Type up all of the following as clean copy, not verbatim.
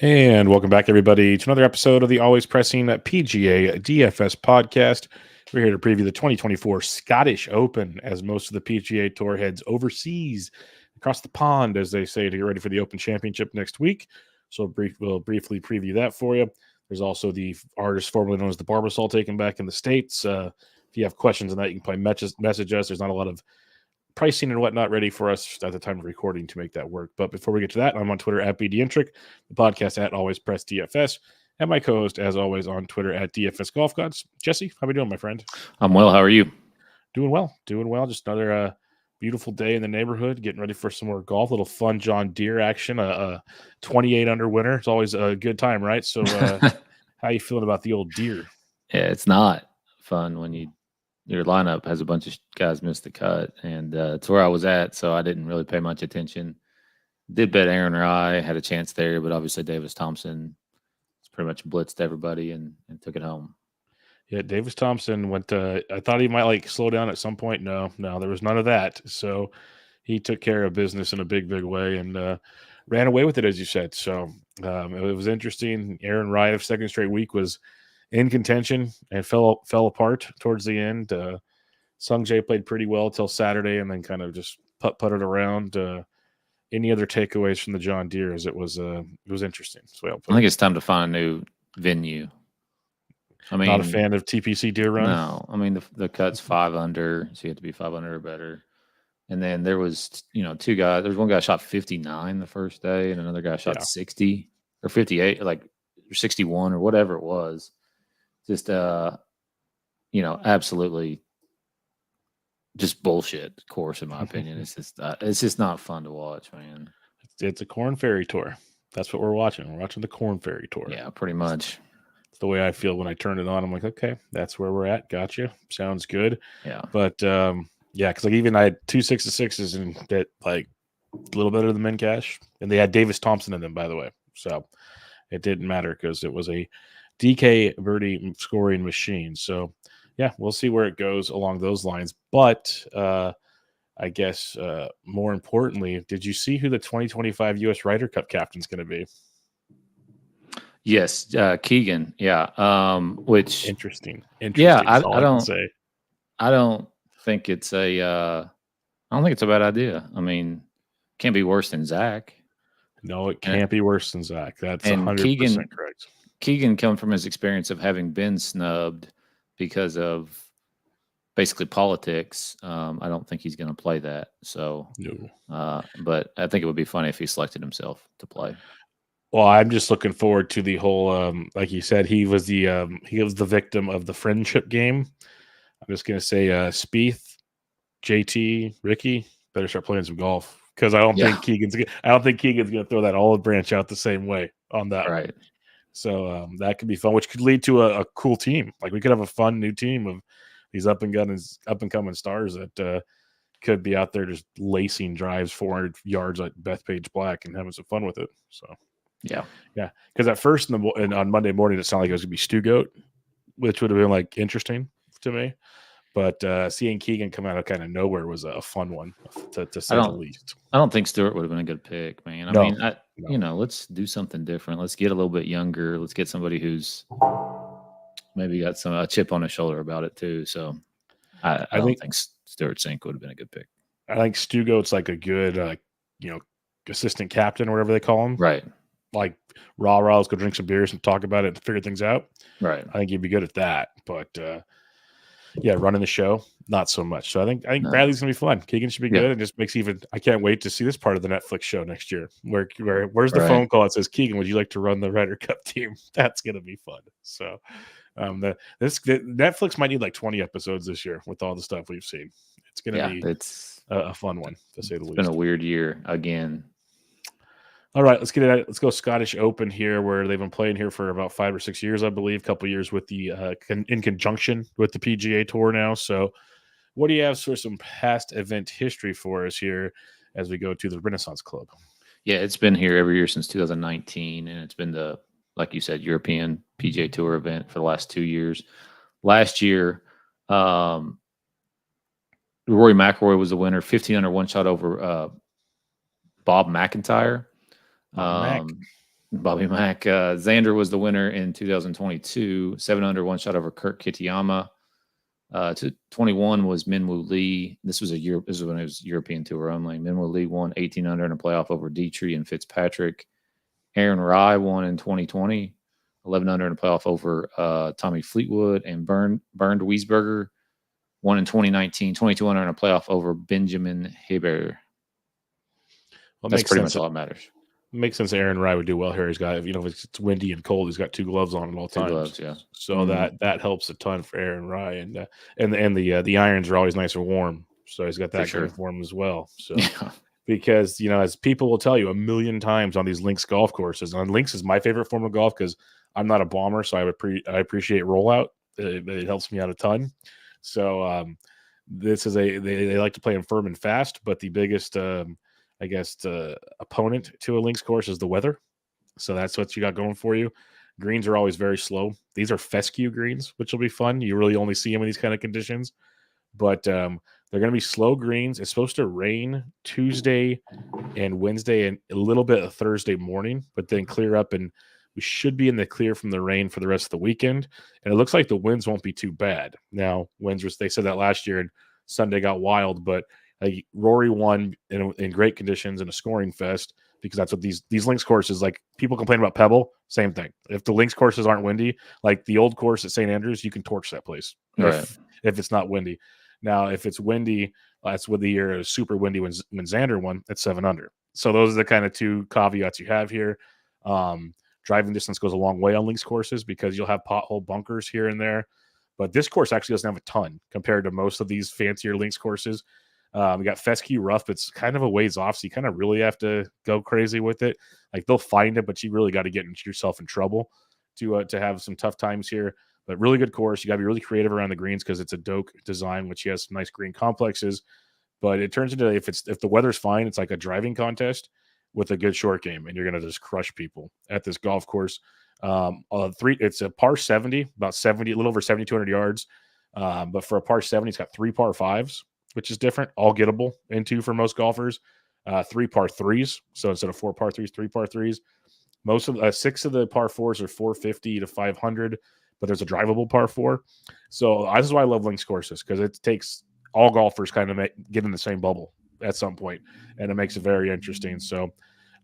And welcome back, everybody, to another episode of the Always Pressing PGA DFS podcast. We're here to preview the 2024 Scottish Open as most of the PGA Tour heads overseas, across the pond, as they say, to get ready for the Open Championship next week. So we'll briefly preview that for you. There's also the artist formerly known as the Barbasol taken back in the States. If you have questions on that, you can probably message us. There's not a lot of pricing and whatnot ready for us at the time of recording to make that work. But before we get to that, I'm on Twitter at BDintric, the podcast at Always Press DFS, and my co-host, as always, on Twitter at DFS Golf Gods. Jesse, how are we doing, my friend? I'm well. How are you? Doing well. Just another beautiful day in the neighborhood, getting ready for some more golf, a little fun John Deere action, a 28 under winner. It's always a good time, right? So how you feeling about the old Deere? Yeah, it's not fun when your lineup has a bunch of guys miss the cut, and it's where I was at, so I didn't really pay much attention. Did bet Aaron Rye, had a chance there, but obviously Davis Thompson pretty much blitzed everybody and took it home. Yeah, Davis Thompson went. I thought he might slow down at some point. No, there was none of that. So he took care of business in a big way and ran away with it, as you said. So it was interesting. Aaron Rye, second straight week, was in contention and fell apart towards the end. Sung Jae played pretty well till Saturday, and then kind of just putted around. Any other takeaways from the John Deere? As it was interesting. I think it's time to find a new venue. I mean, not a fan of TPC Deer Run. No, I mean the cut's 5 under, so you have to be 5 under or better. And then there was two guys. There's one guy shot 59 the first day, and another guy shot 60 or 58, or 61 or whatever it was. Just absolutely just bullshit course, in my opinion. It's just not fun to watch, man. It's a Corn Ferry Tour. That's what we're watching. We're watching the Corn Ferry Tour. Yeah, pretty much. It's the way I feel when I turn it on. I'm like, okay, that's where we're at. Gotcha. Sounds good. Yeah. But because even I had 2 6-6s and that a little better than min cash, and they had Davis Thompson in them, by the way. So it didn't matter because it was a DK birdie scoring machine. So yeah, we'll see where it goes along those lines. But I guess more importantly, did you see who the 2025 U.S. Ryder Cup captain is going to be? Yes, Keegan. Yeah, which interesting. Yeah, I don't think it's a bad idea. I mean, can't be worse than Zach. No, it can't be worse than Zach. That's 100% correct. Keegan come from his experience of having been snubbed because of basically politics. I don't think he's going to play that. So, no. But I think it would be funny if he selected himself to play. Well, I'm just looking forward to the whole, like you said, he was the victim of the friendship game. I'm just going to say Spieth, JT, Ricky better start playing some golf because I don't think Keegan's going to throw that olive branch out the same way on that. Right. One. So that could be fun, which could lead to a cool team. We could have a fun new team of these up and coming stars that could be out there just lacing drives 400 yards like Bethpage Black and having some fun with it. So. Yeah. Because at first on Monday morning, it sounded like it was going to be Stu Goat, which would have been interesting to me. But seeing Keegan come out of kind of nowhere was a fun one, to say the least. I don't think Stewart would have been a good pick, man. I mean, let's do something different. Let's get a little bit younger. Let's get somebody who's maybe got a chip on his shoulder about it too. So I don't think Stewart Cink would have been a good pick. I think Stu Goat's a good, assistant captain or whatever they call him. Right. Let's go drink some beers and talk about it and figure things out. Right. I think he'd be good at that. But running the show, not so much. So I think Bradley's gonna be fun. Keegan should be good, and just makes I can't wait to see this part of the Netflix show next year. Where's the phone call that says, Keegan, would you like to run the Ryder Cup team? That's gonna be fun. So the Netflix might need 20 episodes this year with all the stuff we've seen. It's gonna be a fun one, to say the least. It's been a weird year again. All right, let's get it. Let's go Scottish Open here, where they've been playing here for about 5 or 6 years, I believe. A couple of years with the in conjunction with the PGA Tour now. So, what do you have for some past event history for us here as we go to the Renaissance Club? Yeah, it's been here every year since 2019, and it's been the, like you said, European PGA Tour event for the last 2 years. Last year, Rory McIlroy was the winner, 15 under, one shot over Bob McIntyre. Bobby Mack. Xander was the winner in 2022, 7 under, one shot over Kurt Kitayama. 21 was Minwoo Lee. This was when it was European Tour only. Minwoo Lee won 18 under in a playoff over Dietrich and Fitzpatrick. Aaron Rai won in 2020, 11 under in a playoff over Tommy Fleetwood, and Bernd Wiesberger won in 2019, 22 under in a playoff over Benjamin Heber. Well, that's pretty much all that matters. Makes sense. Aaron Rai would do well here. He's got, if it's windy and cold, he's got 2 gloves on at all times. 2 gloves, yeah. So that helps a ton for Aaron Rai, and the irons are always nice and warm. So he's got that kind of form as well. So because as people will tell you a million times on these links golf courses, and links is my favorite form of golf because I'm not a bomber, so I appreciate rollout. It helps me out a ton. So this is they like to play them firm and fast, but the biggest opponent to a links course is the weather. So that's what you got going for you. Greens are always very slow. These are fescue greens, which will be fun. You really only see them in these kind of conditions. But they're going to be slow greens. It's supposed to rain Tuesday and Wednesday and a little bit of Thursday morning, but then clear up, and we should be in the clear from the rain for the rest of the weekend. And it looks like the winds won't be too bad. Now, they said that last year, and Sunday got wild, but Rory won in great conditions in a scoring fest, because that's what these links courses, like people complain about Pebble, same thing. If the links courses aren't windy, like the old course at St. Andrews, you can torch that place if it's not windy. Now, if it's windy, that's what the year is super windy when Xander won at 7 under. So those are the kind of 2 caveats you have here. Driving distance goes a long way on links courses because you'll have pothole bunkers here and there. But this course actually doesn't have a ton compared to most of these fancier links courses. We got fescue rough. It's kind of a ways off, so you kind of really have to go crazy with it. Like, they'll find it, but you really got to get yourself in trouble to have some tough times here. But really good course. You got to be really creative around the greens because it's a Doak design, which has some nice green complexes. But it turns into, if the weather's fine, it's like a driving contest with a good short game, and you're going to just crush people at this golf course. It's a par 70, about 70, a little over 7,200 yards. But for a par 70, it's got 3 par 5s, which is different, all gettable into for most golfers. 3 par 3s, so instead of 4 par 3s, 3 par 3s. Most of 6 of the par 4s are 450 to 500, but there's a drivable par 4. So this is why I love links courses, because it takes all golfers kind of get in the same bubble at some point, and it makes it very interesting. So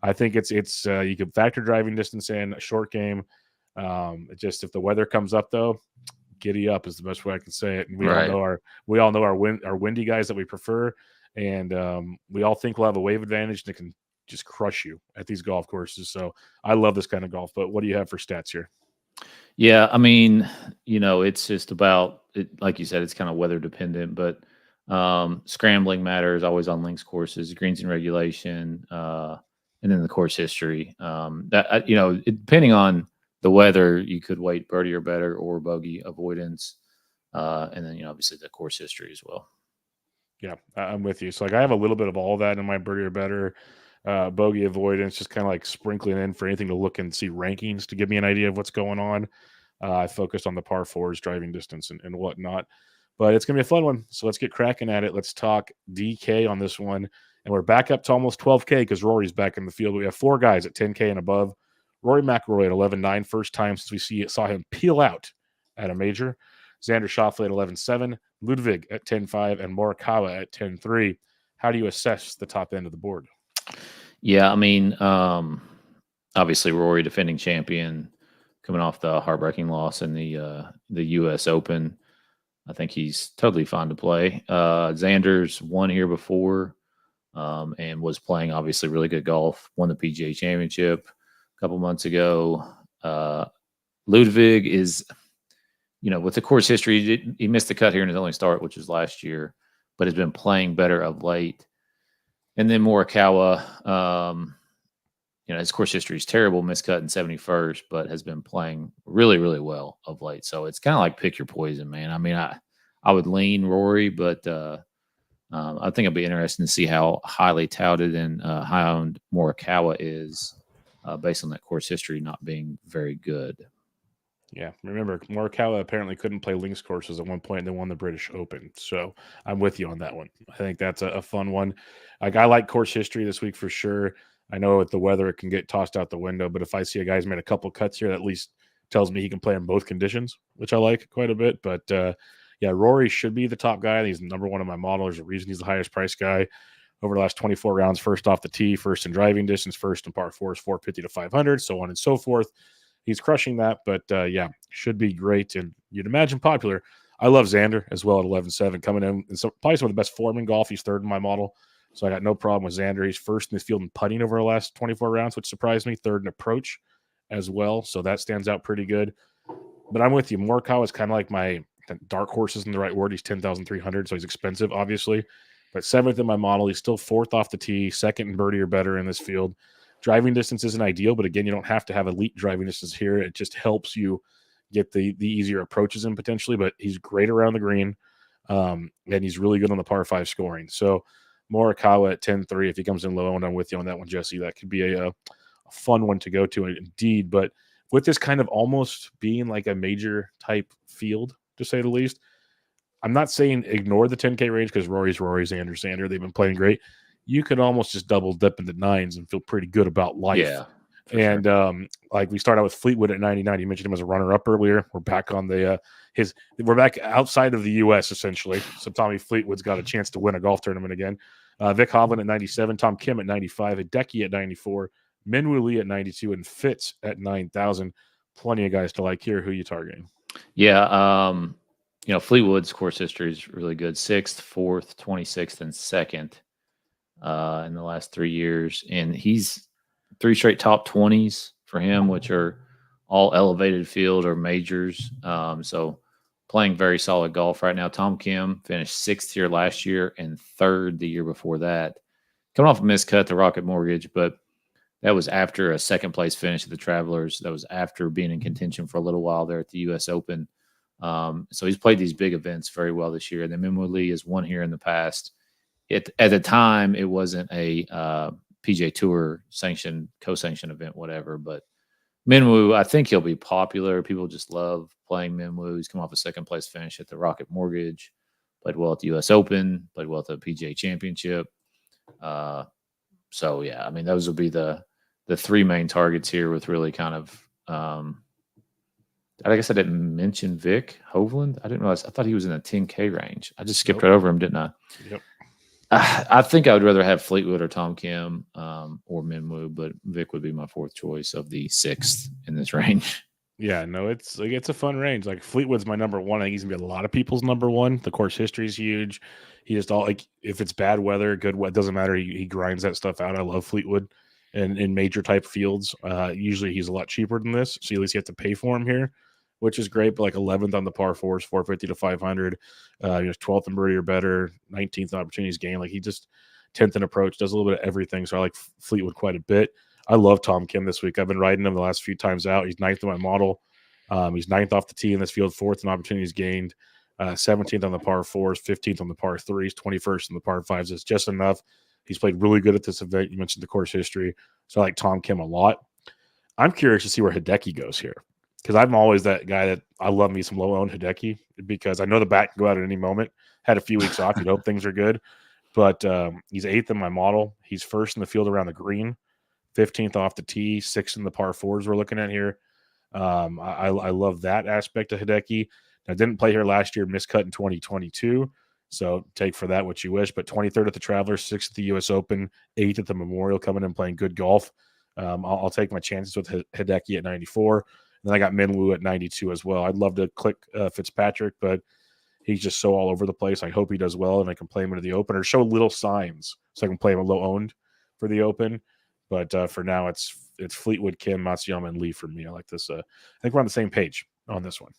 I think it's you can factor driving distance in, a short game. Just if the weather comes up, though, giddy up is the best way I can say it. And we all know our windy guys that we prefer, and we all think we'll have a wave advantage and it can just crush you at these golf courses. So I love this kind of golf. But what do you have for stats here? Yeah, I mean, it's just about it, like you said, it's kind of weather dependent, but scrambling matters always on links courses, greens and regulation, and then the course history. Depending on the weather, you could weight birdie or better or bogey avoidance, and then obviously the course history as well. Yeah, I'm with you. So I have a little bit of all that in my birdie or better, bogey avoidance, just kind of like sprinkling in for anything to look and see rankings to give me an idea of what's going on. I focused on the par 4s, driving distance, and whatnot. But it's going to be a fun one. So let's get cracking at it. Let's talk DK on this one. And we're back up to almost 12K because Rory's back in the field. We have 4 guys at 10K and above. Rory McIlroy at 11.9, first time since we saw him peel out at a major. Xander Schauffele at 11.7, Ludwig at 10.5, and Morikawa at 10.3. How do you assess the top end of the board? Yeah, I mean, obviously Rory, defending champion, coming off the heartbreaking loss in the U.S. Open. I think he's totally fine to play. Xander's won here before and was playing obviously really good golf. Won the PGA Championship a couple months ago. Ludwig is, with the course history, he missed the cut here in his only start, which was last year, but has been playing better of late. And then Morikawa, his course history is terrible, missed cut in 71st, but has been playing really, really well of late. So it's kind of like pick your poison, man. I mean, I would lean Rory, but I think it'll be interesting to see how highly touted and high-owned Morikawa is based on that course history not being very good. Yeah, remember, Morikawa apparently couldn't play links courses at one point and then won the British Open. So I'm with you on that one. I think that's a fun one. I like course history this week for sure. I know with the weather, it can get tossed out the window, but if I see a guy's made a couple cuts here, that at least tells me he can play in both conditions, which I like quite a bit. But yeah, Rory should be the top guy. He's number one in my model. There's a reason he's the highest price guy over the last 24 rounds, first off the tee, first in driving distance, first in par fours, 450 to 500, so on and so forth. He's crushing that, but yeah, should be great. And you'd imagine popular. I love Xander as well at 11-7 coming in. And so probably some of the best form in golf. He's third in my model. So I got no problem with Xander. He's first in this field in putting over the last 24 rounds, which surprised me. Third in approach as well. So that stands out pretty good. But I'm with you. Morikawa is kind of like my dark horse isn't the right word. He's 10,300, so he's expensive, obviously. But seventh in my model, he's still fourth off the tee, second in birdie or better in this field. Driving distance isn't ideal, but again, you don't have to have elite driving distance here. It just helps you get the easier approaches in potentially, but he's great around the green, and he's really good on the par 5 scoring. So Morikawa at 10-3, if he comes in low, and I'm with you on that one, Jesse, that could be a fun one to go to indeed. But with this kind of almost being like a major type field, to say the least, I'm not saying ignore the 10K range because Rory's Xander. They've been playing great. You could almost just double dip into nines and feel pretty good about life. Yeah. And sure. Like we start out with Fleetwood at 99. You mentioned him as a runner-up earlier. We're back on the we're back outside of the U.S. essentially. So Tommy Fleetwood's got a chance to win a golf tournament again. Vic Hovland at 97, Tom Kim at 95, Hideki at 94, Minwoo Lee at 92, and Fitz at 9,000. Plenty of guys to like here. Who are you targeting? Yeah. Fleetwood's course history is really good. 6th, 4th, 26th, and 2nd in the last 3 years. And he's 3 straight top 20s for him, which are all elevated field or majors. So playing very solid golf right now. Tom Kim finished 6th here last year and 3rd the year before that. Coming off a miscut, the Rocket Mortgage, but that was after a second place finish at the Travelers. That was after being in contention for a little while there at the U.S. Open. So he's played these big events very well this year. And then Minwoo Lee has won here in the past. At the time, it wasn't a PGA Tour co-sanctioned event, whatever. But Minwoo, I think he'll be popular. People just love playing Minwoo. He's come off a second place finish at the Rocket Mortgage, played well at the U.S. Open, played well at the PGA Championship. So yeah, I mean, those will be the 3 main targets here with really kind of. I guess I didn't mention Vic Hovland. I didn't realize. I thought he was in the 10K range. I just skipped right over him, didn't I? Yep. I think I would rather have Fleetwood or Tom Kim or Minwoo, but Vic would be my 4th choice of the 6th in this range. Yeah, no, it's a fun range. Like Fleetwood's my number one. I think he's gonna be a lot of people's number one. The course history is huge. He just if it's bad weather, good weather, doesn't matter. He grinds that stuff out. I love Fleetwood, and in major type fields, usually he's a lot cheaper than this. So at least you have to pay for him here, which is great. But like 11th on the par 4s, 450 to 500, 12th in birdie or better, 19th in opportunities gained. Like he just 10th in approach, does a little bit of everything. So I like Fleetwood quite a bit. I love Tom Kim this week. I've been riding him the last few times out. He's 9th in my model. He's 9th off the tee in this field, 4th in opportunities gained, 17th on the par 4s, 15th on the par 3s, 21st on the par 5s. It's just enough. He's played really good at this event. You mentioned the course history. So I like Tom Kim a lot. I'm curious to see where Hideki goes here because I'm always that guy that I love me some low-owned Hideki because I know the bat can go out at any moment. Had a few weeks off. You'd hope things are good. But he's 8th in my model. He's 1st in the field around the green, 15th off the tee, 6th in the par 4s we're looking at here. I love that aspect of Hideki. I didn't play here last year, miscut in 2022. So take for that what you wish. But 23rd at the Travelers, 6th at the U.S. Open, 8th at the Memorial, coming in playing good golf. I'll take my chances with Hideki at 94. And then I got Minwoo at 92 as well. I'd love to click Fitzpatrick, but he's just so all over the place. I hope he does well and I can play him into the Open or show little signs so I can play him a low owned for the Open. But for now, it's Fleetwood, Kim, Matsuyama, and Lee for me. I like this. I think we're on the same page on this one.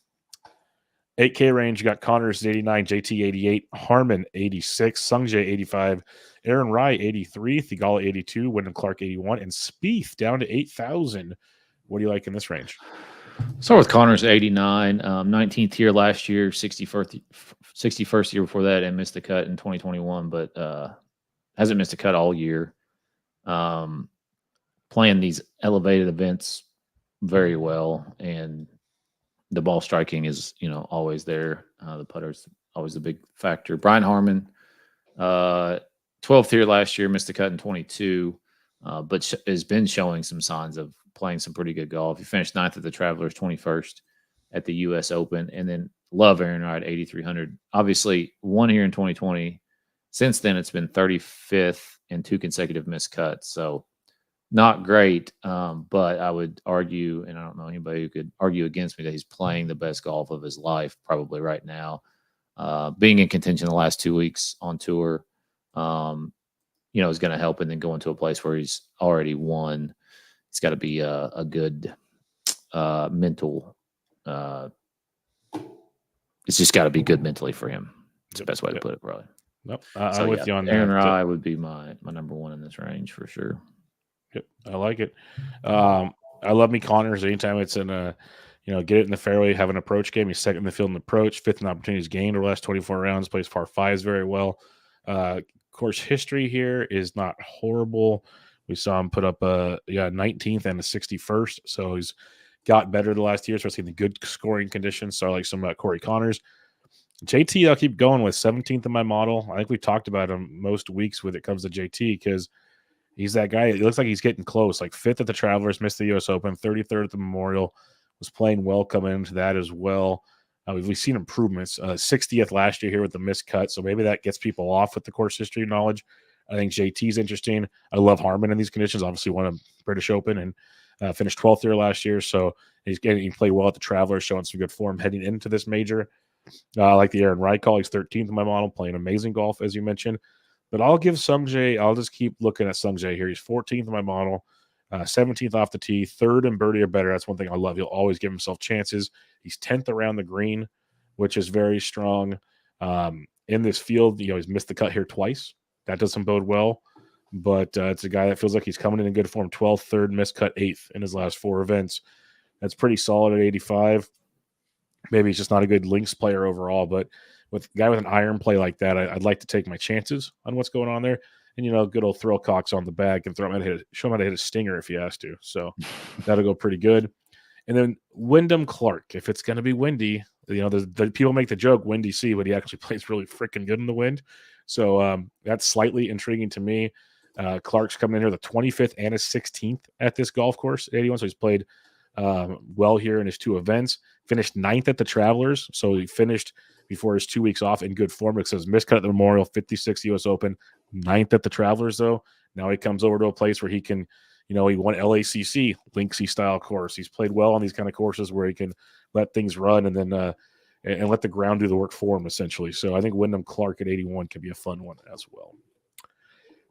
8K range, you got Connors 89, JT 88, Harmon 86, Sungjae 85, Aaron Rai 83, Thigala 82, Wyndham Clark 81, and Spieth down to 8,000. What do you like in this range? Start with Connors 89, 19th here last year, 61st year before that, and missed the cut in 2021, but hasn't missed a cut all year. Playing these elevated events very well, and the ball striking is, always there. The putter's always a big factor. Brian Harmon, 12th here last year, missed the cut in 22, but has been showing some signs of playing some pretty good golf. He finished 9th at the Travelers, 21st at the U.S. Open, and then love Aaron Rodgers at 8,300. Obviously, won here in 2020. Since then, it's been 35th and 2 consecutive missed cuts. So not great, but I would argue, and I don't know anybody who could argue against me, that he's playing the best golf of his life probably right now. Being in contention the last 2 weeks on tour, is going to help. And then going to a place where he's already won, it's got to be a good mental. It's just got to be good mentally for him. It's the best way to put it, probably. Nope, I'm with you on Aaron that. Rodgers would be my number one in this range for sure. Yep, I like it. I love me Connors. Anytime it's in a, get it in the fairway, have an approach game. He's second in the field in approach, fifth in opportunities gained over the last 24 rounds. Plays par fives very well. Course history here is not horrible. We saw him put up a 19th and a 61st, so he's got better the last year, especially in the good scoring conditions. So I like some Corey Connors. JT, I'll keep going with 17th in my model. I think we've talked about him most weeks when it comes to JT because he's that guy. It looks like he's getting close. Like 5th at the Travelers, missed the U.S. Open, 33rd at the Memorial, was playing well coming into that as well. We've seen improvements. 60th last year here with the missed cut, so maybe that gets people off with the course history knowledge. I think JT's interesting. I love Harmon in these conditions. Obviously won a British Open and finished 12th there last year, so he played well at the Travelers, showing some good form heading into this major. I like the Aaron Rodgers call. He's 13th in my model, playing amazing golf, as you mentioned. But I'll give Sungjae, I'll just keep looking at Sungjae here. He's 14th in my model, 17th off the tee, third in birdie or better. That's one thing I love. He'll always give himself chances. He's 10th around the green, which is very strong. In this field, he's missed the cut here twice. That doesn't bode well. But it's a guy that feels like he's coming in good form. 12th, third, missed cut, 8th in his last 4 events. That's pretty solid at 85. Maybe he's just not a good links player overall, but with a guy with an iron play like that, I'd like to take my chances on what's going on there. And, good old Thrillcock's on the back and show him how to hit a stinger if he has to. So that'll go pretty good. And then Wyndham Clark, if it's going to be windy, the people make the joke, windy C, but he actually plays really freaking good in the wind. So that's slightly intriguing to me. Clark's coming in here the 25th and his 16th at this golf course, 81. So he's played well here in his 2 events. Finished 9th at the Travelers, so he finished before his 2 weeks off in good form. It says miscut at the Memorial, 56 U.S. Open, 9th at the Travelers, though. Now he comes over to a place where he can, he won LACC, Linksy style course. He's played well on these kind of courses where he can let things run and then and let the ground do the work for him, essentially. So I think Wyndham Clark at 81 could be a fun one as well.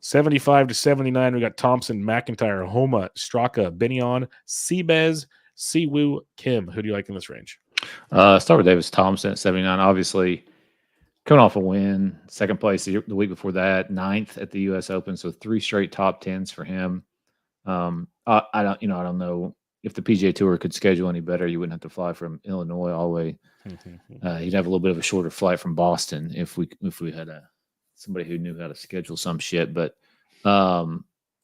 75 to 79, we got Thompson, McIntyre, Homa, Straka, Benion, Seabez, Siwoo, Kim. Who do you like in this range? Start with Davis Thompson at 79. Obviously, coming off a win, second place the week before that, 9th at the U.S. Open, so 3 straight top 10s for him. I don't know if the PGA Tour could schedule any better. You wouldn't have to fly from Illinois all the way. You'd have a little bit of a shorter flight from Boston if we had somebody who knew how to schedule some shit. But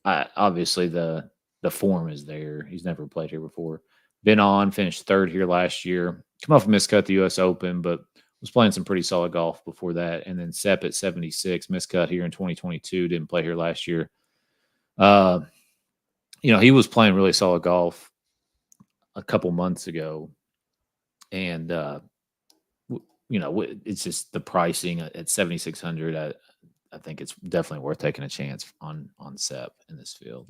obviously the form is there. He's never played here before. Been on, finished 3rd here last year. Come off a miscut at the U.S. Open, but was playing some pretty solid golf before that. And then Sepp at 76, miscut here in 2022. Didn't play here last year. He was playing really solid golf a couple months ago. And, it's just the pricing at 7,600. I think it's definitely worth taking a chance on Sepp in this field.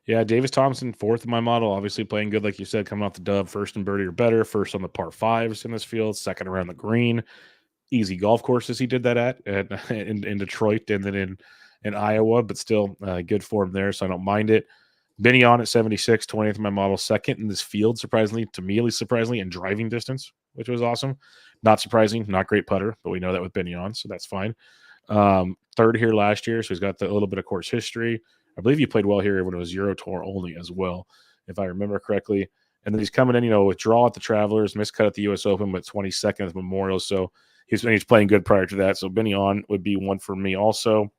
Yeah, Davis Thompson, 4th in my model, obviously playing good, like you said, coming off the dub, 1st in birdie or better, 1st on the par 5s in this field, 2nd around the green. Easy golf courses he did that at in Detroit and then in Iowa, but still good form there, so I don't mind it. Benion at 76, 20th in my model, 2nd in this field, surprisingly, to me at least surprisingly, in driving distance, which was awesome. Not surprising, not great putter, but we know that with Benion, so that's fine. 3rd here last year, so he's got a little bit of course history. I believe he played well here when it was Euro Tour only as well, if I remember correctly. And then he's coming in, withdraw at the Travelers, miscut at the U.S. Open, but 22nd at the Memorial. So he's playing good prior to that. So Benion would be one for me also.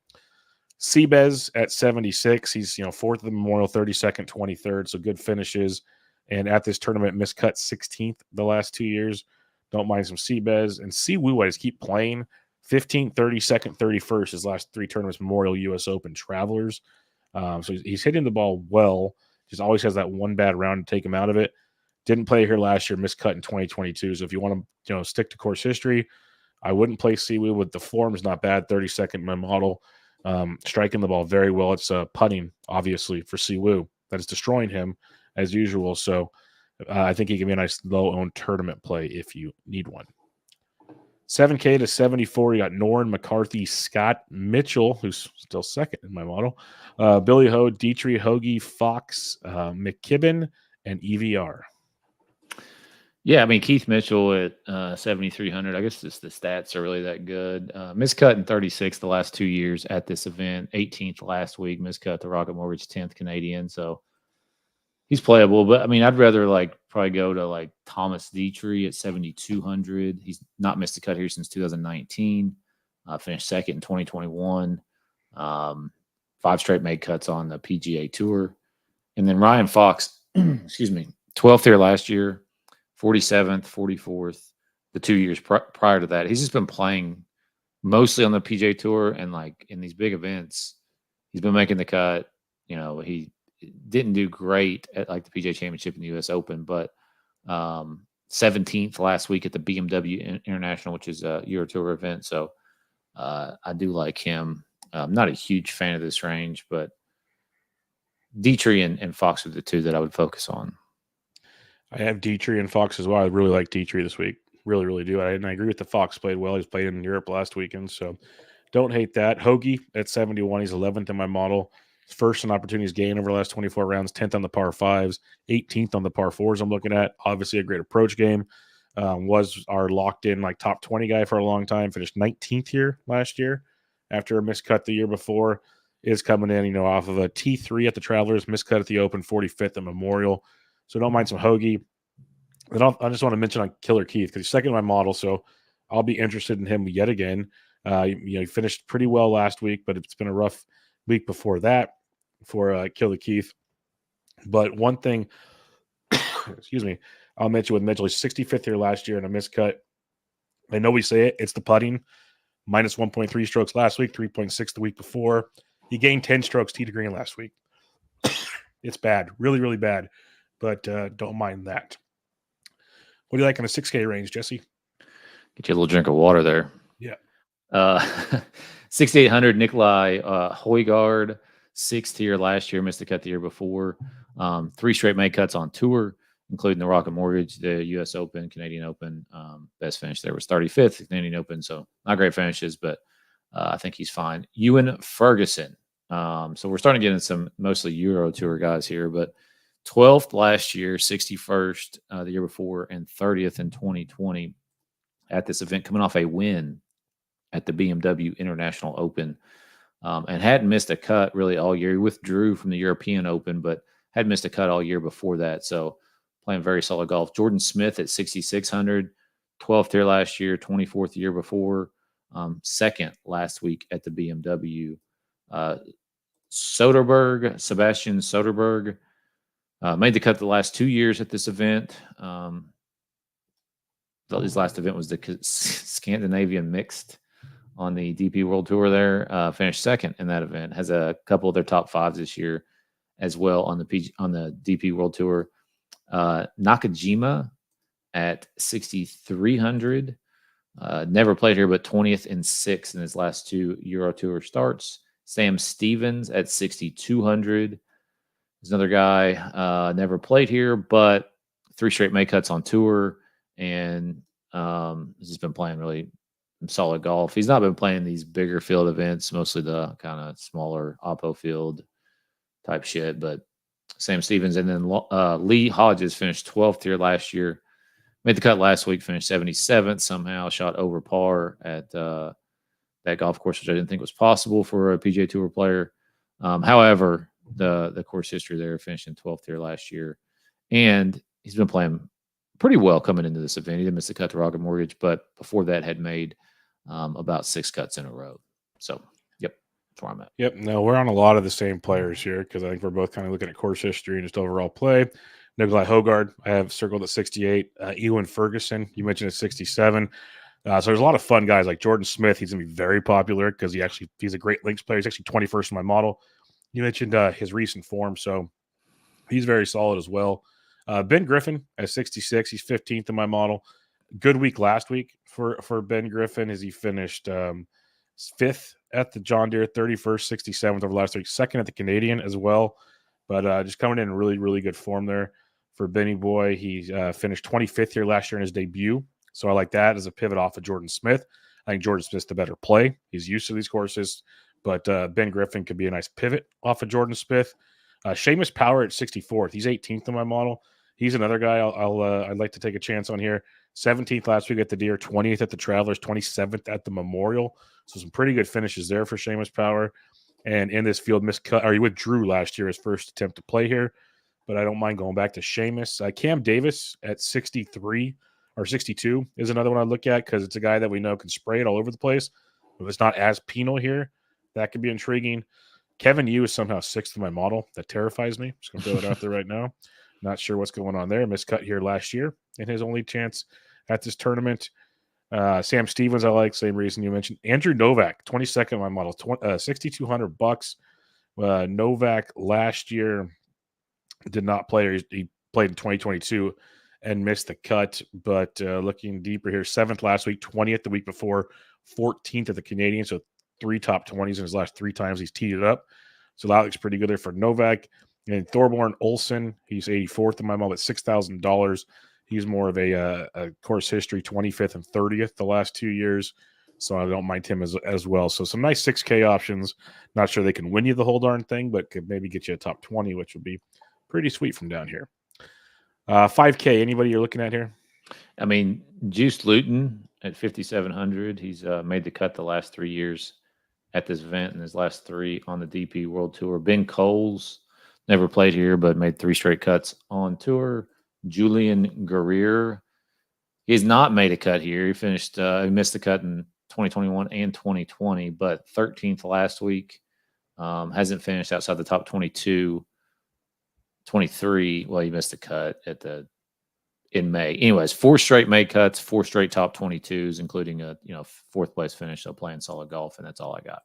Seabez at 76. He's, 4th at the Memorial, 32nd, 23rd. So good finishes. And at this tournament, miscut 16th the last 2 years. Don't mind some Seabez. And Siwoo, I just keep playing. 15th, 32nd, 31st, his last 3 tournaments, Memorial, U.S. Open, Travelers. So he's hitting the ball well. Just always has that one bad round to take him out of it. Didn't play here last year, missed cut in 2022. So if you want to, stick to course history, I wouldn't play Siwoo. With the form's not bad, 32nd in my model. Striking the ball very well. It's putting, obviously, for Siwoo. That is destroying him as usual. So I think he can be a nice low-owned tournament play if you need one. 7K to 74, you got Noren, McCarthy, Scott, Mitchell, who's still second in my model, Billy Ho, Dietrich, Hoagie, Fox, McKibben, and EVR. Yeah, I mean, Keith Mitchell at 7,300. I guess just the stats are really that good. Miscut in 36 the last 2 years at this event. 18th last week. Miscut the Rocket Mortgage 10th Canadian. So he's playable. But I mean, I'd rather probably go to Thomas Dietrich at 7,200. He's not missed a cut here since 2019. Finished second in 2021. 5 straight made cuts on the PGA Tour. And then Ryan Fox, excuse me, 12th here last year. 47th, 44th, the 2 years prior to that. He's just been playing mostly on the PGA Tour and in these big events. He's been making the cut. He didn't do great at the PGA Championship and the U.S. Open, but 17th last week at the BMW International, which is a Euro Tour event. So I do like him. I'm not a huge fan of this range, but Dietrich and Fox are the two that I would focus on. I have Dietrich and Fox as well. I really like Dietrich this week. Really, really do. And I agree with the Fox played well. He's played in Europe last weekend, so don't hate that. Hoagie at 71. He's 11th in my model. First in opportunities gained over the last 24 rounds, 10th on the par 5s, 18th on the par 4s I'm looking at. Obviously a great approach game. Was our locked-in top 20 guy for a long time. Finished 19th here last year after a miscut the year before. Is coming in, off of a T3 at the Travelers, miscut at the Open, 45th at Memorial. So don't mind some Hoagie. And I just want to mention on Killer Keith because he's second in my model, so I'll be interested in him yet again. He finished pretty well last week, but it's been a rough week before that for Killer Keith. But one thing, excuse me, I'll mention with Mitchell, he's 65th here last year in a miscut. I know we say it, it's the putting. Minus 1.3 strokes last week, 3.6 the week before. He gained 10 strokes tee to green last week. It's bad, really, really bad. But don't mind that. What do you like in the 6K range, Jesse? Get you a little drink of water there. Yeah. 6,800, Nikolai Højgaard, 6th here last year, missed a cut the year before. 3 straight made cuts on tour, including the Rocket Mortgage, the U.S. Open, Canadian Open. Best finish there was 35th, Canadian Open. So not great finishes, but I think he's fine. Ewan Ferguson. So we're starting to get in some mostly Euro Tour guys here, but 12th last year, 61st the year before, and 30th in 2020 at this event, coming off a win at the BMW International Open, and hadn't missed a cut really all year. He withdrew from the European Open, but had missed a cut all year before that. So playing very solid golf. Jordan Smith at 6,600, 12th here last year, 24th the year before, second last week at the BMW. Sebastian Soderberg, made the cut the last 2 years at this event. His last event was the Scandinavian Mixed on the DP World Tour there. Finished second in that event. Has a couple of their top 5s this year as well on the DP World Tour. Nakajima at 6,300. Never played here, but 20th and 6th in his last 2 Euro Tour starts. Sam Stevens at 6,200. There's another guy, never played here, but 3 straight make cuts on tour, and has just been playing really solid golf. He's not been playing these bigger field events, mostly the kind of smaller Oppo field type shit, but Sam Stevens. And then Lee Hodges finished 12th here last year. Made the cut last week, finished 77th somehow, shot over par at that golf course, which I didn't think was possible for a PGA Tour player. However, the course history there, finishing 12th here last year. And he's been playing pretty well coming into this event. He didn't miss a cut to Rocket Mortgage, but before that had made about 6 cuts in a row. So, yep, that's where I'm at. Yep, no, we're on a lot of the same players here because I think we're both kind of looking at course history and just overall play. Nikolai Højgaard, I have circled at 68. Ewan Ferguson, you mentioned at 67. So there's a lot of fun guys like Jordan Smith. He's going to be very popular because he's a great links player. He's actually 21st in my model. You mentioned his recent form, so he's very solid as well. Ben Griffin at 66, he's 15th in my model. Good week last week for Ben Griffin as he finished 5th at the John Deere, 31st, 67th over last week, 2nd at the Canadian as well. But just coming in really, really good form there for Benny Boy. He finished 25th here last year in his debut. So I like that as a pivot off of Jordan Smith. I think Jordan Smith's the better play. He's used to these courses, but Ben Griffin could be a nice pivot off of Jordan Smith. Seamus Power at 64th. He's 18th in my model. He's another guy I'd like to take a chance on here. 17th last week at the Deer, 20th at the Travelers, 27th at the Memorial. So some pretty good finishes there for Seamus Power. And in this field, he withdrew last year, his first attempt to play here. But I don't mind going back to Seamus. Cam Davis at 63 or 62 is another one I look at because it's a guy that we know can spray it all over the place. If it's not as penal here, that could be intriguing. Kevin Yu is somehow 6th in my model. That terrifies me. Just going to throw it out there right now. Not sure what's going on there. Miscut here last year in his only chance at this tournament. Sam Stevens, I like. Same reason you mentioned. Andrew Novak, 22nd in my model. $6,200. Novak last year did not play. He played in 2022 and missed the cut. But looking deeper here, 7th last week, 20th the week before, 14th at the Canadian. So 3 top 20s in his last 3 times he's teed it up. So that looks pretty good there for Novak. And Thorborn Olsen, he's 84th in my model at $6,000. He's more of a course history, 25th and 30th the last 2 years. So I don't mind him as well. So some nice 6K options. Not sure they can win you the whole darn thing, but could maybe get you a top 20, which would be pretty sweet from down here. 5K, anybody you're looking at here? I mean, Juice Luton at 5,700. He's made the cut the last 3 years at this event and his last 3 on the DP World Tour. Ben Coles never played here, but made 3 straight cuts on tour. Julian Guerrier, he's not made a cut here. He finished, he missed the cut in 2021 and 2020, but 13th last week. Hasn't finished outside the top 22, 23. Well, he missed the cut in May. Anyways, 4 straight May cuts, 4 straight top 22s, including a 4th place finish. So playing solid golf, and that's all I got.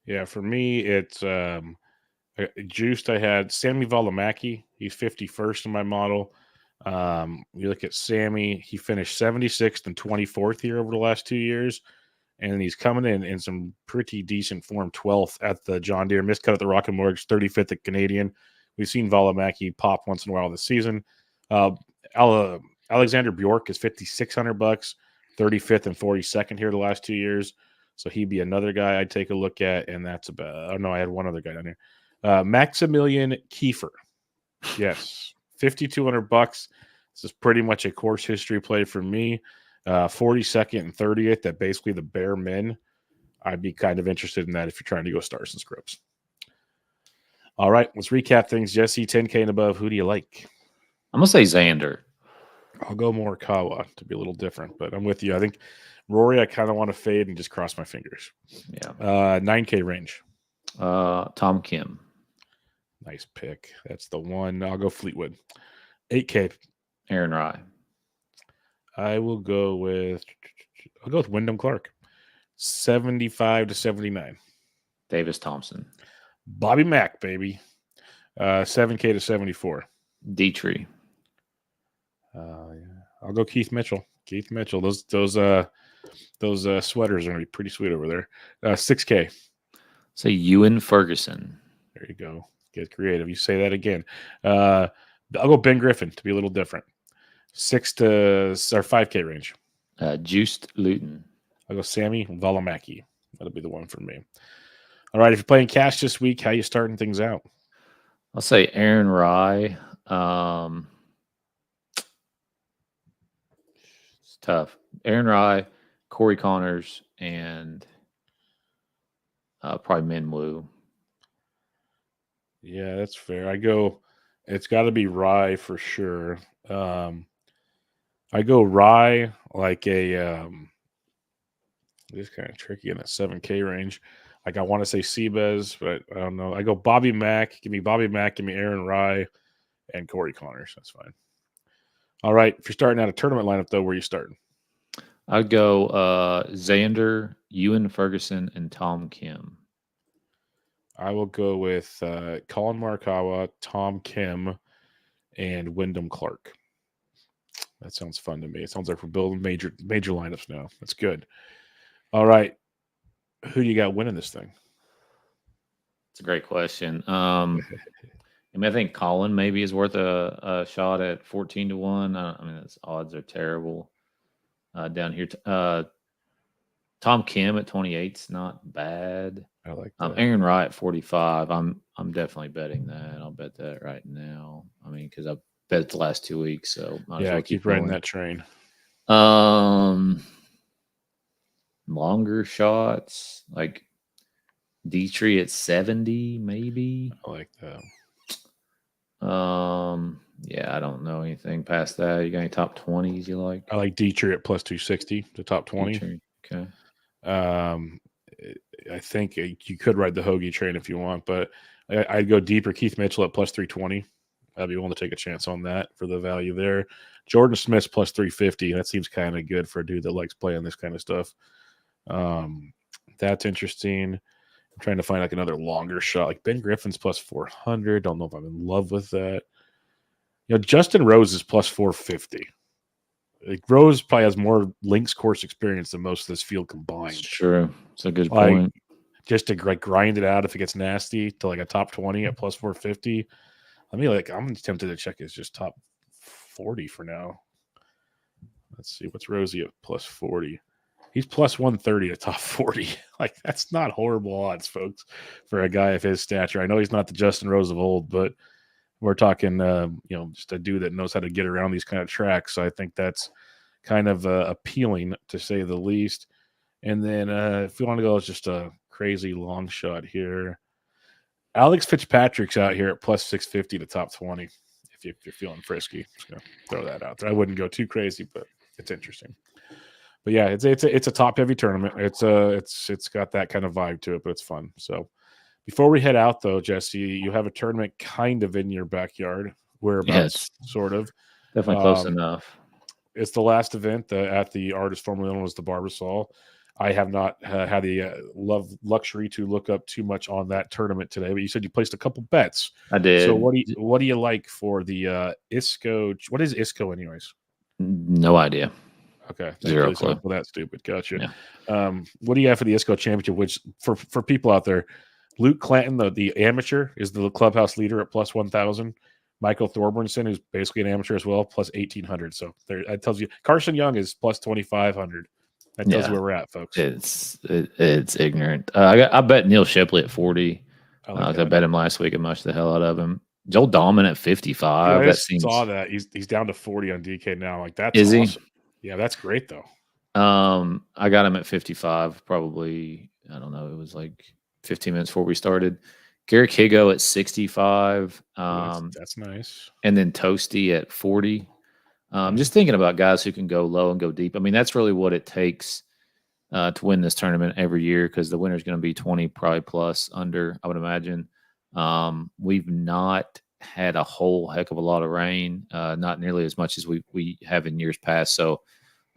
Yeah, for me, it's juiced. I had Sammy Valimaki. He's 51st in my model. You look at Sammy, he finished 76th and 24th here over the last 2 years. And he's coming in some pretty decent form. 12th at the John Deere, missed cut at the Rocket Mortgage, 35th at Canadian. We've seen Valimaki pop once in a while this season. Alexander Bjork is $5,600, 35th and 42nd here the last 2 years. So he'd be another guy I'd take a look at. And that's about, oh no, I had one other guy down here. Maximilian Kiefer. Yes. $5,200. This is pretty much a course history play for me. 42nd and 30th at basically the bare min. I'd be kind of interested in that if you're trying to go stars and scripts. All right, let's recap things. Jesse, 10K and above. Who do you like? I'm going to say Xander. I'll go Morikawa to be a little different, but I'm with you. I think Rory, I kind of want to fade and just cross my fingers. Yeah. 9K range. Tom Kim. Nice pick. That's the one. I'll go Fleetwood. 8K. Aaron Rai. I'll go with Wyndham Clark. 75 to 79. Davis Thompson. Bobby Mack, baby. 7K to 74. Dietrich. I'll go Keith Mitchell. Keith Mitchell. Those sweaters are going to be pretty sweet over there. 6K. Say Ewan Ferguson. There you go. Get creative. You say that again. I'll go Ben Griffin to be a little different. 5K range. Juiced Luton. I'll go Sammy Valimaki. That'll be the one for me. All right. If you're playing cash this week, how you starting things out? I'll say Aaron Rai. It's tough. Aaron Rai, Corey Connors, and probably Min Woo. Yeah, that's fair. It's got to be Rai for sure. I go Rai like a it's kind of tricky in that 7K range. Like I want to say Seabez, but I don't know. I go Bobby Mack. Give me Bobby Mack. Give me Aaron Rai and Corey Connors. That's fine. All right. If you're starting out a tournament lineup, though, where are you starting? I'd go Xander, Ewan Ferguson, and Tom Kim. I will go with Colin Morikawa, Tom Kim, and Wyndham Clark. That sounds fun to me. It sounds like we're building major lineups now. That's good. All right. Who do you got winning this thing? It's a great question. I mean, I think Colin maybe is worth a shot at 14-1. I mean, its odds are terrible down here. Tom Kim at 28 is not bad. I like that. Aaron Wright at 45. I'm definitely betting that. I'll bet that right now. I mean, because I bet it the last 2 weeks, so might as well keep riding going. that train. Longer shots like Dietrich at 70, maybe. I like that. Yeah, I don't know anything past that. You got any top 20s you like? I like Dietrich at plus 260, the top 20. Dietrich, okay. I think you could ride the Hoagie train if you want, but I'd go deeper. Keith Mitchell at plus 320. I'd be willing to take a chance on that for the value there. Jordan Smith's plus 350. That seems kind of good for a dude that likes playing this kind of stuff. That's interesting. I'm trying to find like another longer shot. Like Ben Griffin's plus 400. Don't know if I'm in love with that. Justin Rose is plus 450. Like Rose probably has more links course experience than most of this field combined. It's true. It's a good point. Just to grind it out if it gets nasty to like a top 20 at plus 450. I'm tempted to check his just top 40 for now. Let's see. What's Rosie at plus 40? He's plus 130 at top 40. Like, that's not horrible odds, folks, for a guy of his stature. I know he's not the Justin Rose of old, but we're talking, just a dude that knows how to get around these kind of tracks. So I think that's kind of appealing, to say the least. And then if we want to go, it's just a crazy long shot here. Alex Fitzpatrick's out here at plus 650 to top 20. If you're feeling frisky, just gonna throw that out there. I wouldn't go too crazy, but it's interesting. But yeah, it's a top heavy tournament. It's got that kind of vibe to it, but it's fun. So before we head out though, Jesse, you have a tournament kind of in your backyard. Whereabouts? Yes. Sort of. Definitely close enough. It's the last event at the artist formerly known as the Barbasol. I have not had the luxury to look up too much on that tournament today, but you said you placed a couple bets. I did. So what do you like for the ISCO? What is ISCO anyways? No idea. Okay. Zero clue. Well, that's stupid. Gotcha. Yeah. What do you have for the ISCO championship, which for people out there, Luke Clanton, the amateur, is the clubhouse leader at plus 1,000. Michael Thorburn, who's basically an amateur as well, plus 1,800. So that tells you Carson Young is plus 2,500. That tells you where we're at, folks. It's ignorant. I bet Neil Shipley at 40. I bet him last week and mushed the hell out of him. Joel Dahman at 55. Yeah, saw that. He's down to 40 on DK now. Like, that's awesome. Yeah, that's great though. I got him at 55. Probably, I don't know. It was like 15 minutes before we started. Garrick Higo at 65. That's nice. And then Toasty at 40. Just thinking about guys who can go low and go deep. I mean, that's really what it takes to win this tournament every year, because the winner's going to be 20 probably plus under, I would imagine. We've not had a whole heck of a lot of rain, not nearly as much as we have in years past. So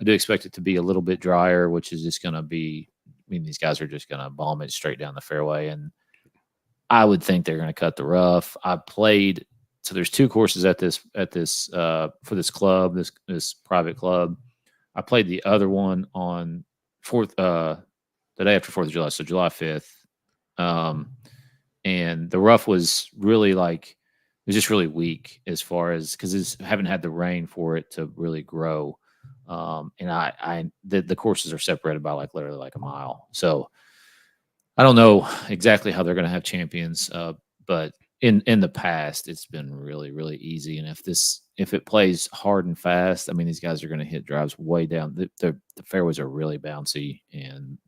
I do expect it to be a little bit drier, which is just going to be, I mean, these guys are just going to bomb it straight down the fairway. And I would think they're going to cut the rough. I played, so there's two courses at this for this club, this private club. I played the other one on the day after 4th of July, so July 5th. And the rough was really it was just really weak as far as, because I haven't had the rain for it to really grow. And the courses are separated by literally a mile. So I don't know exactly how they're going to have champions, but in the past, it's been really, really easy. And if it plays hard and fast, I mean, these guys are going to hit drives way down. The fairways are really bouncy, and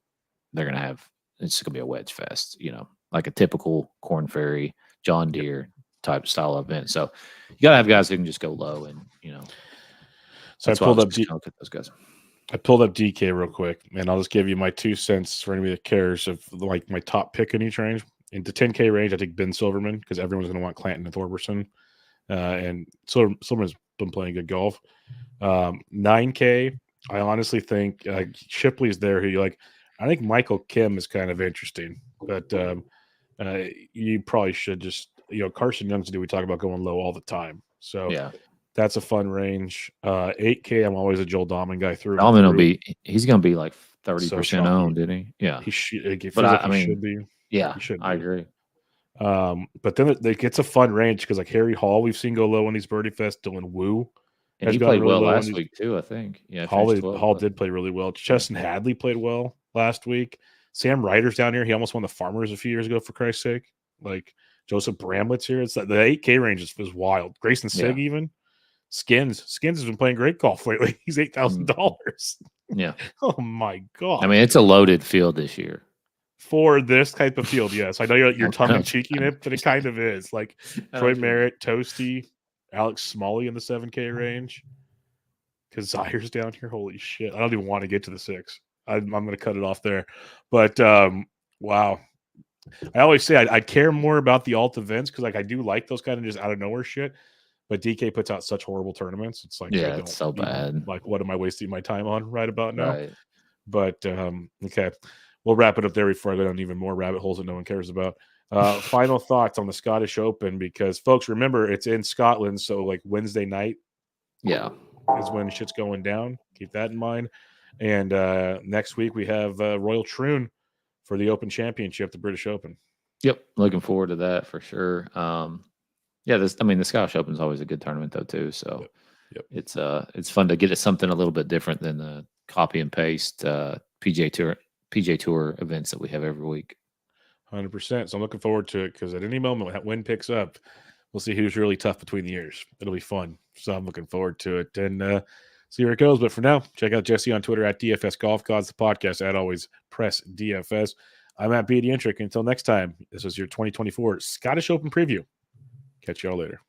they're going to it's going to be a wedge fest, like a typical Corn Ferry, John Deere type style event. So you got to have guys who can just go low, and So I pulled up those guys. I pulled up DK real quick, and I'll just give you my 2 cents for anybody that cares of my top pick in each range. In the 10K range, I take Ben Silverman, because everyone's going to want Clanton and Thorberson. And Silverman's been playing good golf. 9K, I honestly think Shipley's there. I think Michael Kim is kind of interesting. But You probably should just, Carson Young's do we talk about going low all the time. So Yeah. that's a fun range. 8K, I'm always a Joel Dahman guy through and Dahlman will through. he's going to be like So 30% strong. owned, didn't he? Yeah. He should. It feels But like I he mean, should be. yeah, He should I be. agree. But then it gets a fun range because like Harry Hall, we've seen go low on these birdie fests. Dylan Wu And has he gone played really well low on last these. week too, I think. Yeah, finished 12th. Hall did play really well. Cheston Hadley played well last week. Sam Ryder's down here. He almost won the Farmers a few years ago, for Christ's sake. Like Joseph Bramlett's here. It's the 8K range is wild. Grayson Sig even. Skins has been playing great golf lately. He's $8,000. Yeah. Oh my god. I mean, it's a loaded field this year. For this type of field, yes. I know you're tongue-in-cheeking it, but it kind of is. Like Troy Merritt, Toasty, Alex Smalley in the 7K range. Kazire's down here. Holy shit. I don't even want to get to the 6. I'm going to cut it off there. But, wow. I always say I care more about the alt events because like I do like those kind of just out of nowhere shit. But DK puts out such horrible tournaments. It's like, yeah, it's so bad. Like, what am I wasting my time on right about now? Right. But, okay. We'll wrap it up there before I go down even more rabbit holes that no one cares about. Final thoughts on the Scottish Open, because folks, remember it's in Scotland. So like Wednesday night is when shit's going down. Keep that in mind. And next week we have Royal Troon for the Open Championship, the British Open. Yep. Looking forward to that for sure. The Scottish Open is always a good tournament though too. So yep. It's fun to get at something a little bit different than the copy and paste PGA Tour events that we have every week. 100%. So I'm looking forward to it because at any moment when that wind picks up, we'll see who's really tough between the ears. It'll be fun. So I'm looking forward to it and see where it goes. But for now, check out Jesse on Twitter at DFS Golf Gods, the podcast at Always Press DFS. I'm at BDentric. Until next time, this was your 2024 Scottish Open preview. Catch y'all later.